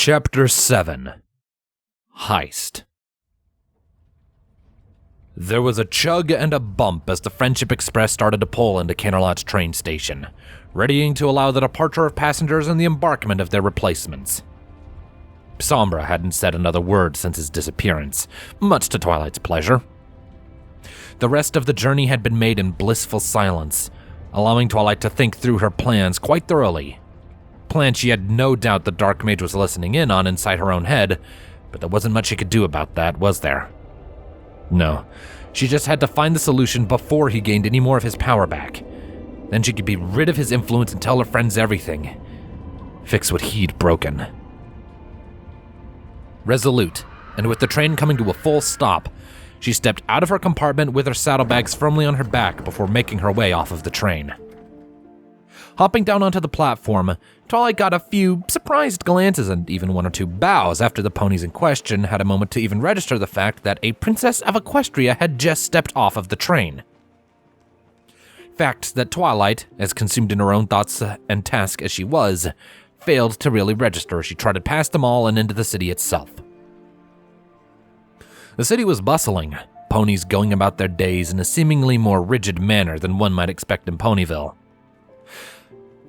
Chapter 7 Heist. There was a chug and a bump as the Friendship Express started to pull into Canterlot's train station, readying to allow the departure of passengers and the embarkment of their replacements. Sombra hadn't said another word since his disappearance, much to Twilight's pleasure. The rest of the journey had been made in blissful silence, allowing Twilight to think through her plans quite thoroughly. Plans she had no doubt the Dark Mage was listening in on inside her own head, but there wasn't much she could do about that, was there? No, she just had to find the solution before he gained any more of his power back. Then she could be rid of his influence and tell her friends everything. Fix what he'd broken. Resolute, and with the train coming to a full stop, she stepped out of her compartment with her saddlebags firmly on her back before making her way off of the train. Hopping down onto the platform, Twilight got a few surprised glances and even one or two bows after the ponies in question had a moment to even register the fact that a princess of Equestria had just stepped off of the train. Facts that Twilight, as consumed in her own thoughts and task as she was, failed to really register as she trotted past them all and into the city itself. The city was bustling, ponies going about their days in a seemingly more rigid manner than one might expect in Ponyville.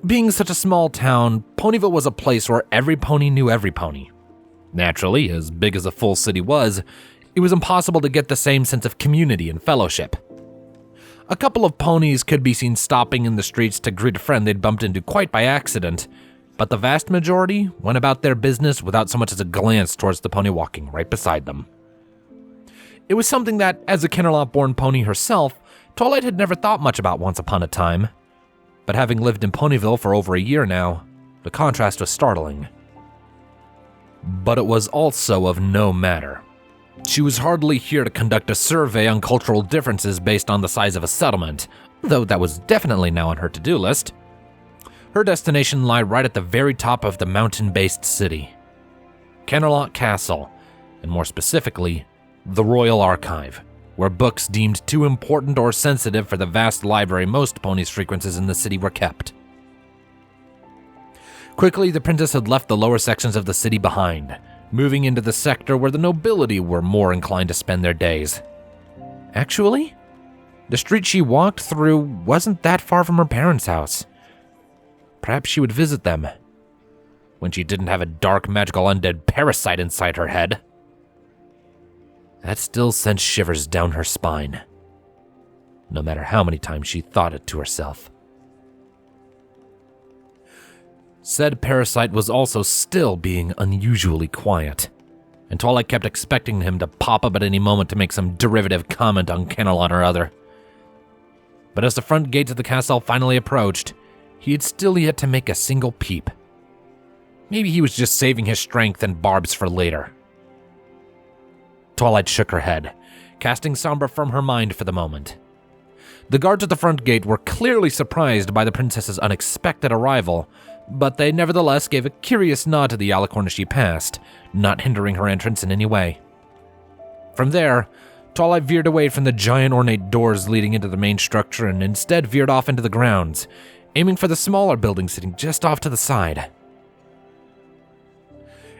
Being such a small town, Ponyville was a place where every pony knew every pony. Naturally, as big as a full city was, it was impossible to get the same sense of community and fellowship. A couple of ponies could be seen stopping in the streets to greet a friend they'd bumped into quite by accident, but the vast majority went about their business without so much as a glance towards the pony walking right beside them. It was something that, as a Canterlot-born pony herself, Twilight had never thought much about once upon a time. But having lived in Ponyville for over a year now, the contrast was startling. But it was also of no matter. She was hardly here to conduct a survey on cultural differences based on the size of a settlement, though that was definitely now on her to-do list. Her destination lay right at the very top of the mountain-based city. Canterlot Castle, and more specifically, the Royal Archive, where books deemed too important or sensitive for the vast library most ponies' frequencies in the city were kept. Quickly, the princess had left the lower sections of the city behind, moving into the sector where the nobility were more inclined to spend their days. Actually, the street she walked through wasn't that far from her parents' house. Perhaps she would visit them, when she didn't have a dark, magical undead parasite inside her head. That still sent shivers down her spine, no matter how many times she thought it to herself. Said parasite was also still being unusually quiet, and Twilight kept expecting him to pop up at any moment to make some derivative comment on Canterlot or other. But as the front gates of the castle finally approached, he had still yet to make a single peep. Maybe he was just saving his strength and barbs for later. Twilight shook her head, casting Sombra from her mind for the moment. The guards at the front gate were clearly surprised by the princess's unexpected arrival, but they nevertheless gave a curious nod to the alicorn as she passed, not hindering her entrance in any way. From there, Twilight veered away from the giant ornate doors leading into the main structure and instead veered off into the grounds, aiming for the smaller building sitting just off to the side.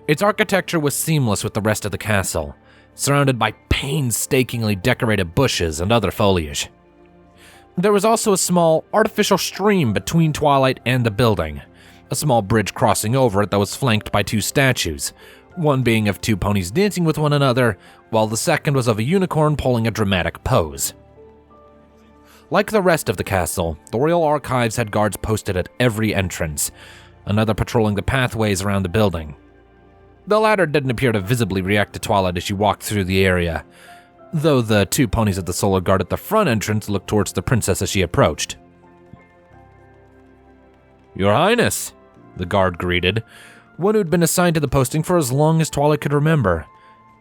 Its architecture was seamless with the rest of the castle, surrounded by painstakingly decorated bushes and other foliage. There was also a small, artificial stream between Twilight and the building, a small bridge crossing over it that was flanked by two statues, one being of two ponies dancing with one another, while the second was of a unicorn pulling a dramatic pose. Like the rest of the castle, the Royal Archives had guards posted at every entrance, another patrolling the pathways around the building. The latter didn't appear to visibly react to Twilight as she walked through the area, though the two ponies of the Solar Guard at the front entrance looked towards the princess as she approached. "Your Highness," the guard greeted, one who'd been assigned to the posting for as long as Twilight could remember,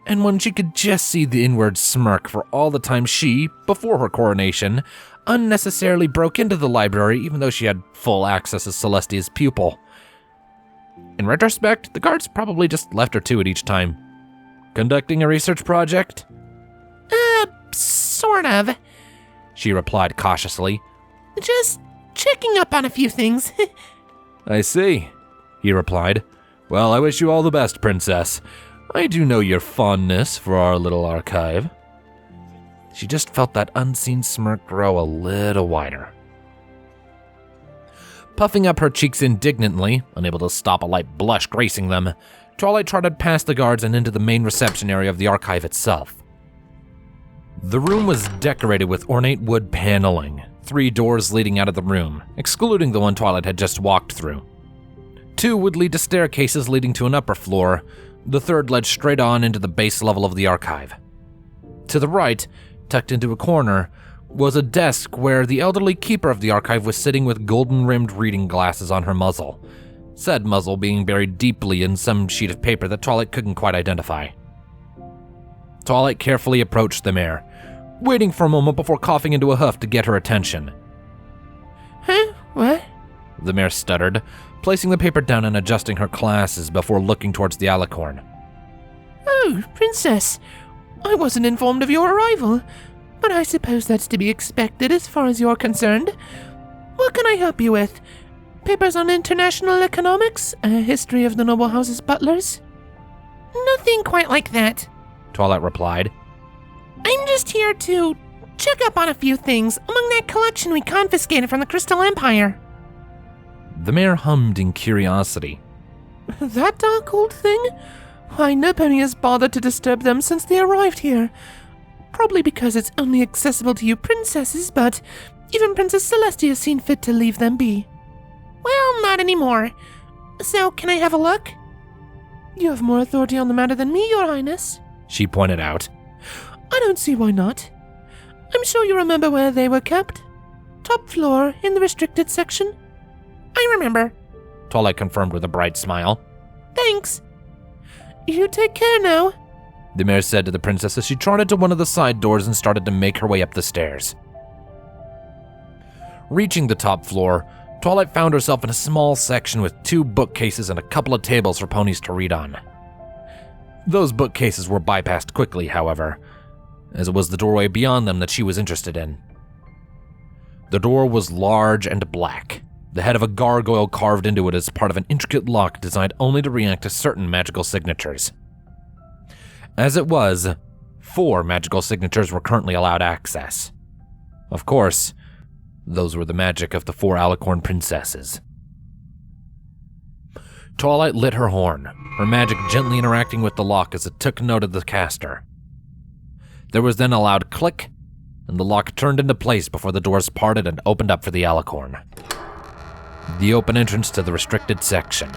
and one she could just see the inward smirk for all the time she, before her coronation, unnecessarily broke into the library even though she had full access as Celestia's pupil. In retrospect, the guards probably just left her to it each time. "Conducting a research project?" Sort of," she replied cautiously. "Just checking up on a few things." "I see," he replied, Well, I wish you all the best, Princess. I do know your fondness for our little archive. She just felt that unseen smirk grow a little wider. Puffing up her cheeks indignantly, unable to stop a light blush gracing them, Twilight trotted past the guards and into the main reception area of the archive itself. The room was decorated with ornate wood paneling, 3 doors leading out of the room, excluding the one Twilight had just walked through. 2 would lead to staircases leading to an upper floor, the 3rd led straight on into the base level of the archive. To the right, tucked into a corner, was a desk where the elderly keeper of the archive was sitting with golden-rimmed reading glasses on her muzzle, said muzzle being buried deeply in some sheet of paper that Twilight couldn't quite identify. Twilight carefully approached the mare, waiting for a moment before coughing into a hoof to get her attention. Huh? What? The mare stuttered, placing the paper down and adjusting her glasses before looking towards the alicorn. Oh, Princess. I wasn't informed of your arrival, but I suppose that's to be expected as far as you're concerned. What can I help you with? Papers on international economics? A history of the noble house's butlers? Nothing quite like that, Twilight replied. I'm just here to check up on a few things among that collection we confiscated from the Crystal Empire. The mare hummed in curiosity. That dark old thing? Why, no pony has bothered to disturb them since they arrived here. Probably because it's only accessible to you princesses, but even Princess Celestia has seen fit to leave them be. Well, not anymore. So, can I have a look? You have more authority on the matter than me, Your Highness, she pointed out. I don't see why not. I'm sure you remember where they were kept. Top floor, in the restricted section. I remember, Twilight confirmed with a bright smile. Thanks. You take care now, the mare said to the princess as she trotted to one of the side doors and started to make her way up the stairs. Reaching the top floor, Twilight found herself in a small section with 2 bookcases and a couple of tables for ponies to read on. Those bookcases were bypassed quickly, however, as it was the doorway beyond them that she was interested in. The door was large and black, the head of a gargoyle carved into it as part of an intricate lock designed only to react to certain magical signatures. As it was, 4 magical signatures were currently allowed access. Of course, those were the magic of the 4 alicorn princesses. Twilight lit her horn, her magic gently interacting with the lock as it took note of the caster. There was then a loud click, and the lock turned into place before the doors parted and opened up for the alicorn. The open entrance to the restricted section,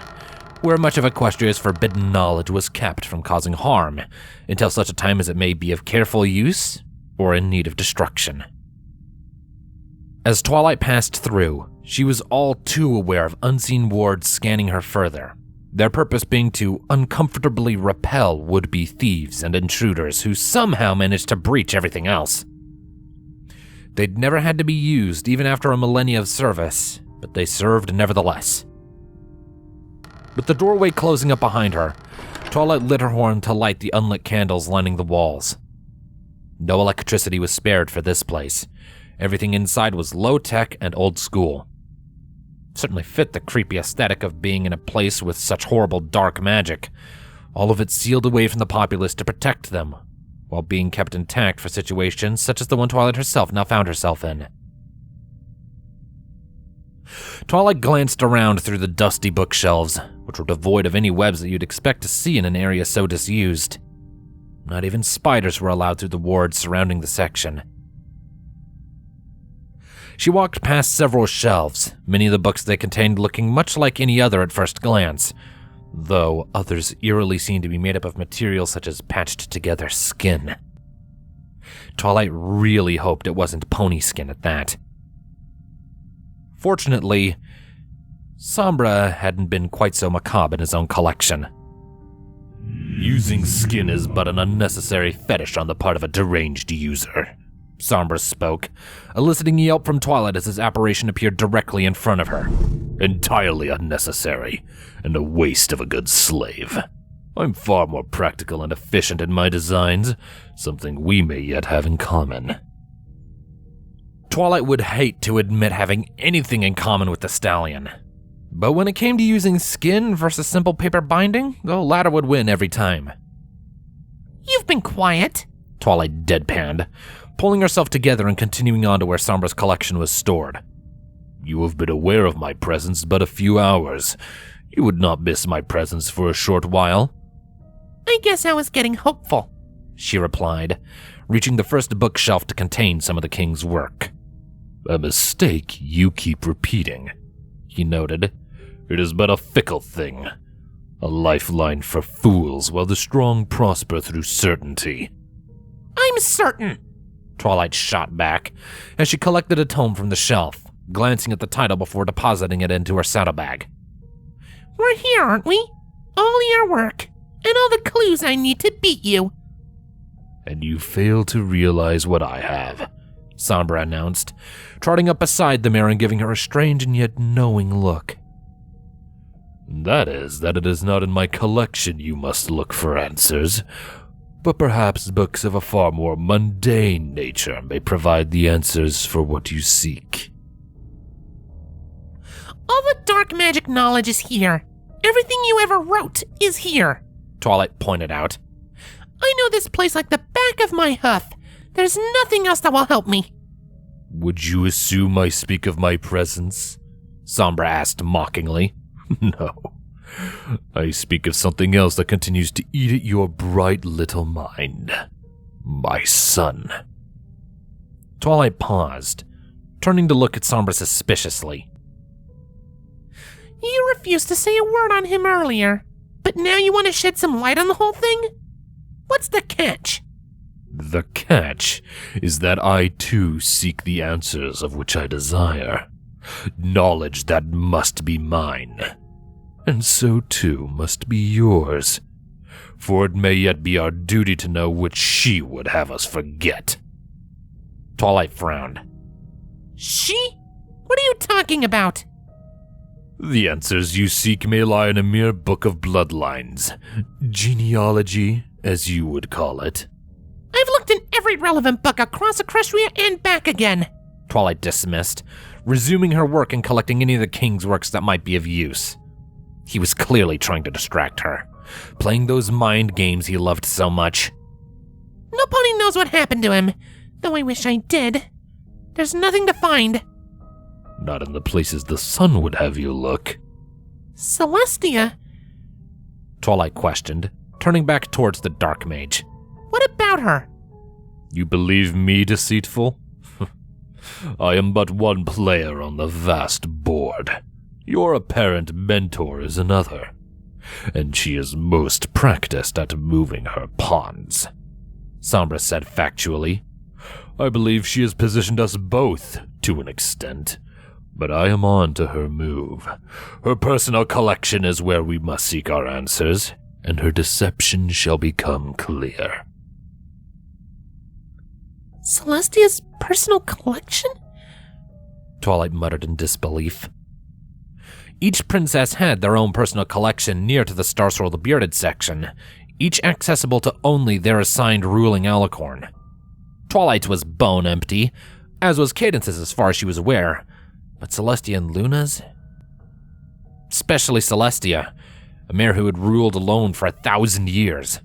where much of Equestria's forbidden knowledge was kept from causing harm until such a time as it may be of careful use or in need of destruction. As Twilight passed through, she was all too aware of unseen wards scanning her further, their purpose being to uncomfortably repel would-be thieves and intruders who somehow managed to breach everything else. They'd never had to be used even after a millennia of service, but they served nevertheless. With the doorway closing up behind her, Twilight lit her horn to light the unlit candles lining the walls. No electricity was spared for this place. Everything inside was low-tech and old-school. Certainly fit the creepy aesthetic of being in a place with such horrible dark magic, all of it sealed away from the populace to protect them, while being kept intact for situations such as the one Twilight herself now found herself in. Twilight glanced around through the dusty bookshelves, which were devoid of any webs that you'd expect to see in an area so disused. Not even spiders were allowed through the wards surrounding the section. She walked past several shelves, many of the books they contained looking much like any other at first glance, though others eerily seemed to be made up of materials such as patched-together skin. Twilight really hoped it wasn't pony skin at that. Fortunately, Sombra hadn't been quite so macabre in his own collection. Using skin is but an unnecessary fetish on the part of a deranged user, Sombra spoke, eliciting a yelp from Twilight as his apparition appeared directly in front of her. Entirely unnecessary, and a waste of a good slave. I'm far more practical and efficient in my designs, something we may yet have in common. Twilight would hate to admit having anything in common with the stallion, But when it came to using skin versus simple paper binding, the latter would win every time. You've been quiet, Twilight deadpanned, pulling herself together and continuing on to where Sombra's collection was stored. You have been aware of my presence but a few hours. You would not miss my presence for a short while. I guess I was getting hopeful, she replied, reaching the first bookshelf to contain some of the king's work. A mistake you keep repeating, he noted. It is but a fickle thing. A lifeline for fools while the strong prosper through certainty. I'm certain, Twilight shot back as she collected a tome from the shelf, glancing at the title before depositing it into her saddlebag. We're here, aren't we? All your work, and all the clues I need to beat you. And you fail to realize what I have, Sombra announced, trotting up beside the mirror and giving her a strange and yet knowing look. That is that it is not in my collection you must look for answers, but perhaps books of a far more mundane nature may provide the answers for what you seek. All the dark magic knowledge is here. Everything you ever wrote is here, Twilight pointed out. I know this place like the back of my hoof. There's nothing else that will help me. Would you assume I speak of my presence? Sombra asked mockingly. No. I speak of something else that continues to eat at your bright little mind. My son. Twilight paused, turning to look at Sombra suspiciously. You refused to say a word on him earlier, but now you want to shed some light on the whole thing? What's the catch? The catch is that I too seek the answers of which I desire. Knowledge that must be mine. And so too must be yours. For it may yet be our duty to know which she would have us forget. Twilight frowned. She? What are you talking about? The answers you seek may lie in a mere book of bloodlines. Genealogy, as you would call it. I've looked in every relevant book across Equestria and back again, Twilight dismissed, resuming her work and collecting any of the king's works that might be of use. He was clearly trying to distract her, playing those mind games he loved so much. No pony knows what happened to him, though I wish I did. There's nothing to find. Not in the places the sun would have you look. Celestia? Twilight questioned, turning back towards the Dark Mage. What about her? You believe me deceitful? I am but one player on the vast board. Your apparent mentor is another, and she is most practiced at moving her pawns, Sombra said factually. I believe she has positioned us both to an extent, but I am on to her move. Her personal collection is where we must seek our answers, and her deception shall become clear. Celestia's personal collection? Twilight muttered in disbelief. Each princess had their own personal collection near to the Star Swirl the Bearded section, each accessible to only their assigned ruling alicorn. Twilight's was bone empty, as was Cadence's as far as she was aware, but Celestia and Luna's? Especially Celestia, a mare who had ruled alone for 1,000 years.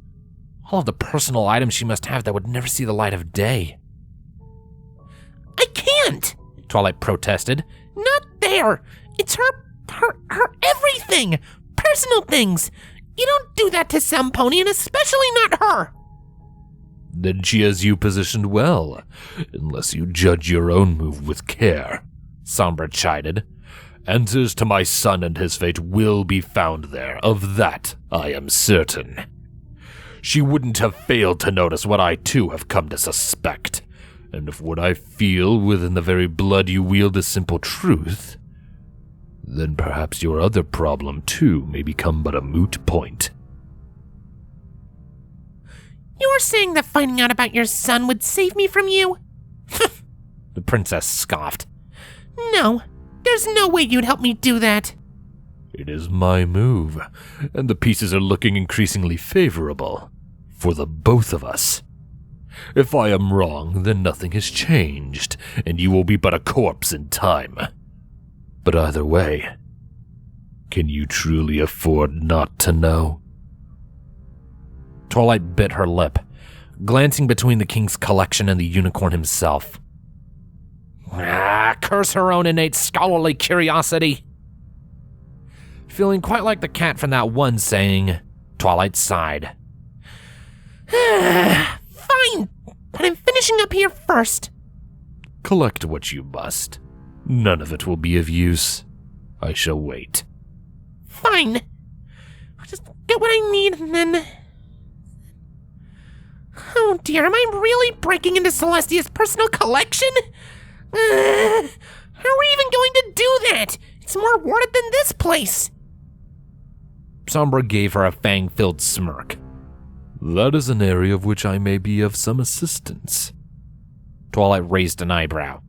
All of the personal items she must have that would never see the light of day. I can't! Twilight protested. Not there! It's her everything! Personal things! You don't do that to some pony, and especially not her! Then she has you positioned well, unless you judge your own move with care, Sombra chided. Answers to my son and his fate will be found there, of that I am certain. She wouldn't have failed to notice what I too have come to suspect, and if what I feel within the very blood you wield is simple truth, then perhaps your other problem too may become but a moot point. You're saying that finding out about your son would save me from you? The princess scoffed. No, there's no way you'd help me do that. It is my move, and the pieces are looking increasingly favorable for the both of us. If I am wrong, then nothing has changed, and you will be but a corpse in time. But either way, Can you truly afford not to know? Twilight bit her lip, glancing between the king's collection and the unicorn himself. Curse her own innate scholarly curiosity. Feeling quite like the cat from that one saying, Twilight sighed. Fine, but I'm finishing up here first. Collect what you must. None of it will be of use. I shall wait. Fine. I'll just get what I need and then... Oh dear, am I really breaking into Celestia's personal collection? How are we even going to do that? It's more warded than this place. Sombra gave her a fang-filled smirk. That is an area of which I may be of some assistance. Twilight raised an eyebrow.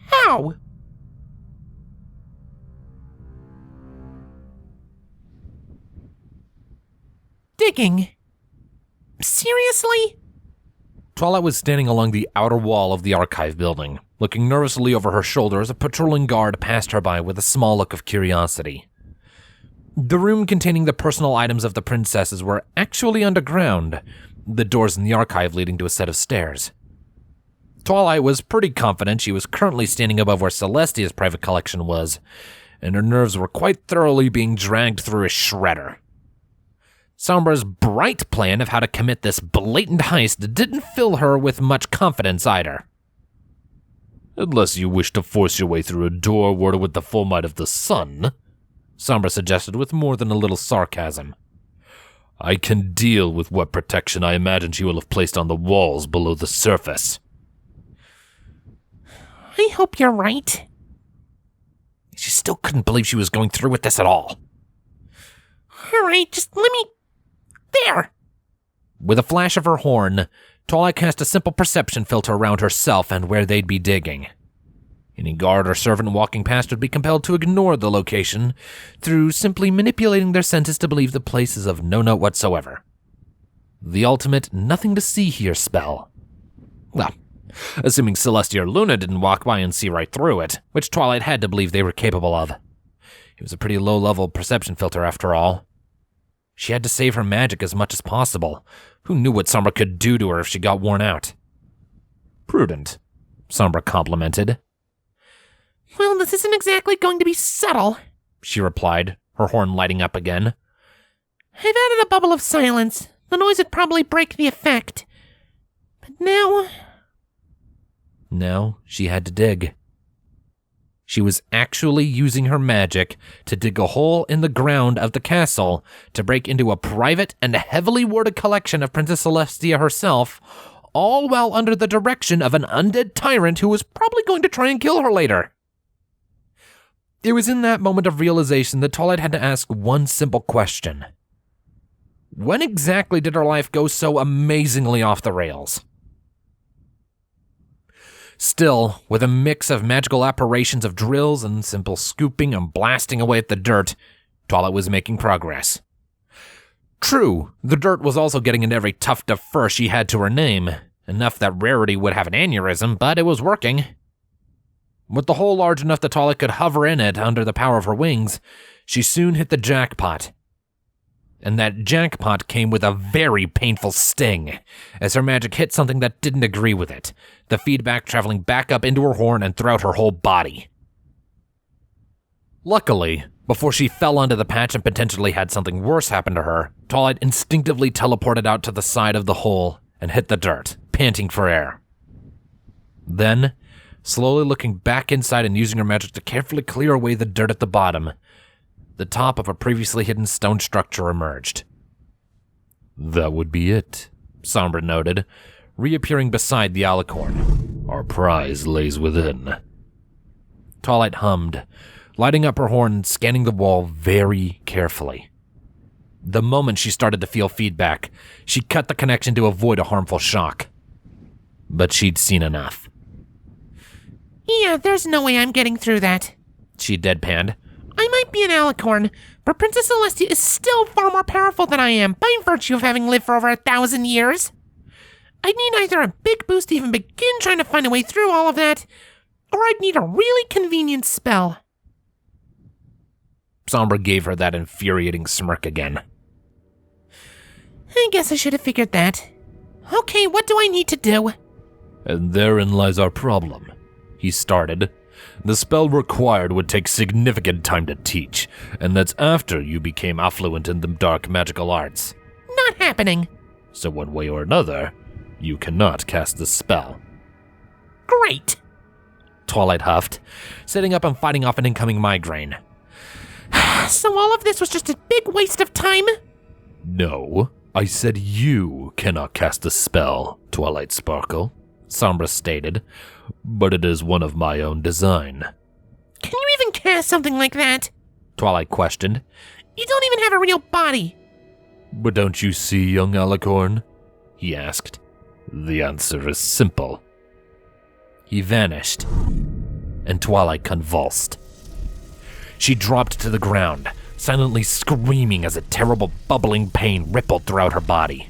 How? Digging. Seriously? Twilight was standing along the outer wall of the archive building, looking nervously over her shoulder as a patrolling guard passed her by with a small look of curiosity. The room containing the personal items of the princesses were actually underground, the doors in the archive leading to a set of stairs. Twilight was pretty confident she was currently standing above where Celestia's private collection was, and her nerves were quite thoroughly being dragged through a shredder. Sombra's bright plan of how to commit this blatant heist didn't fill her with much confidence either. Unless you wish to force your way through a door warded with the full might of the sun, Sombra suggested with more than a little sarcasm. I can deal with what protection I imagine she will have placed on the walls below the surface. I hope you're right. She still couldn't believe she was going through with this at all. All right, just let me... There! With a flash of her horn, Twilight cast a simple perception filter around herself and where they'd be digging. Any guard or servant walking past would be compelled to ignore the location through simply manipulating their senses to believe the place is of no note whatsoever. The ultimate nothing to see here spell. Well, assuming Celestia or Luna didn't walk by and see right through it, which Twilight had to believe they were capable of. It was a pretty low-level perception filter after all. She had to save her magic as much as possible. Who knew what Sombra could do to her if she got worn out? Prudent, Sombra complimented. Well, this isn't exactly going to be subtle, she replied, her horn lighting up again. I've added a bubble of silence. The noise would probably break the effect. But now... Now she had to dig. She was actually using her magic to dig a hole in the ground of the castle to break into a private and heavily warded collection of Princess Celestia herself, all while under the direction of an undead tyrant who was probably going to try and kill her later. It was in that moment of realization that Twilight had to ask one simple question. When exactly did her life go so amazingly off the rails? Still, with a mix of magical apparitions of drills and simple scooping and blasting away at the dirt, Twilight was making progress. True, the dirt was also getting into every tuft of fur she had to her name, enough that Rarity would have an aneurysm, but it was working. With the hole large enough that Twilight could hover in it under the power of her wings, she soon hit the jackpot. And that jackpot came with a very painful sting, as her magic hit something that didn't agree with it, the feedback traveling back up into her horn and throughout her whole body. Luckily, before she fell onto the patch and potentially had something worse happen to her, Twilight instinctively teleported out to the side of the hole and hit the dirt, panting for air. Then, slowly looking back inside and using her magic to carefully clear away the dirt at the bottom, the top of a previously hidden stone structure emerged. That would be it, Sombra noted, reappearing beside the alicorn. Our prize lays within. Twilight hummed, lighting up her horn and scanning the wall very carefully. The moment she started to feel feedback, she cut the connection to avoid a harmful shock. But she'd seen enough. Yeah, there's no way I'm getting through that, she deadpanned. I might be an alicorn, but Princess Celestia is still far more powerful than I am by virtue of having lived for over 1,000 years. I'd need either a big boost to even begin trying to find a way through all of that, or I'd need a really convenient spell. Sombra gave her that infuriating smirk again. I guess I should have figured that. Okay, what do I need to do? And therein lies our problem. He started. The spell required would take significant time to teach, and that's after you became affluent in the dark magical arts. Not happening. So one way or another, you cannot cast the spell. Great. Twilight huffed, sitting up and fighting off an incoming migraine. So all of this was just a big waste of time? No, I said you cannot cast the spell, Twilight Sparkle, Sombra stated, but it is one of my own design. Can you even cast something like that? Twilight questioned. You don't even have a real body. But don't you see, young Alicorn? He asked. The answer is simple. He vanished, and Twilight convulsed. She dropped to the ground, silently screaming as a terrible bubbling pain rippled throughout her body.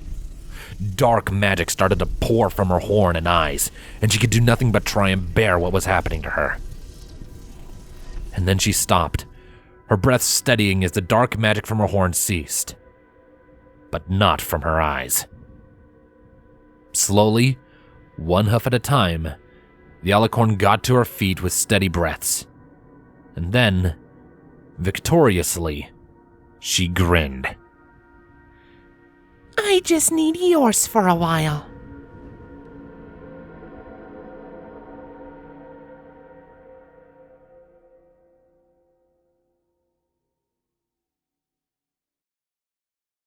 Dark magic started to pour from her horn and eyes, and she could do nothing but try and bear what was happening to her. And then she stopped, her breath steadying as the dark magic from her horn ceased. But not from her eyes. Slowly, one huff at a time, the Alicorn got to her feet with steady breaths. And then, victoriously, she grinned. I just need yours for a while.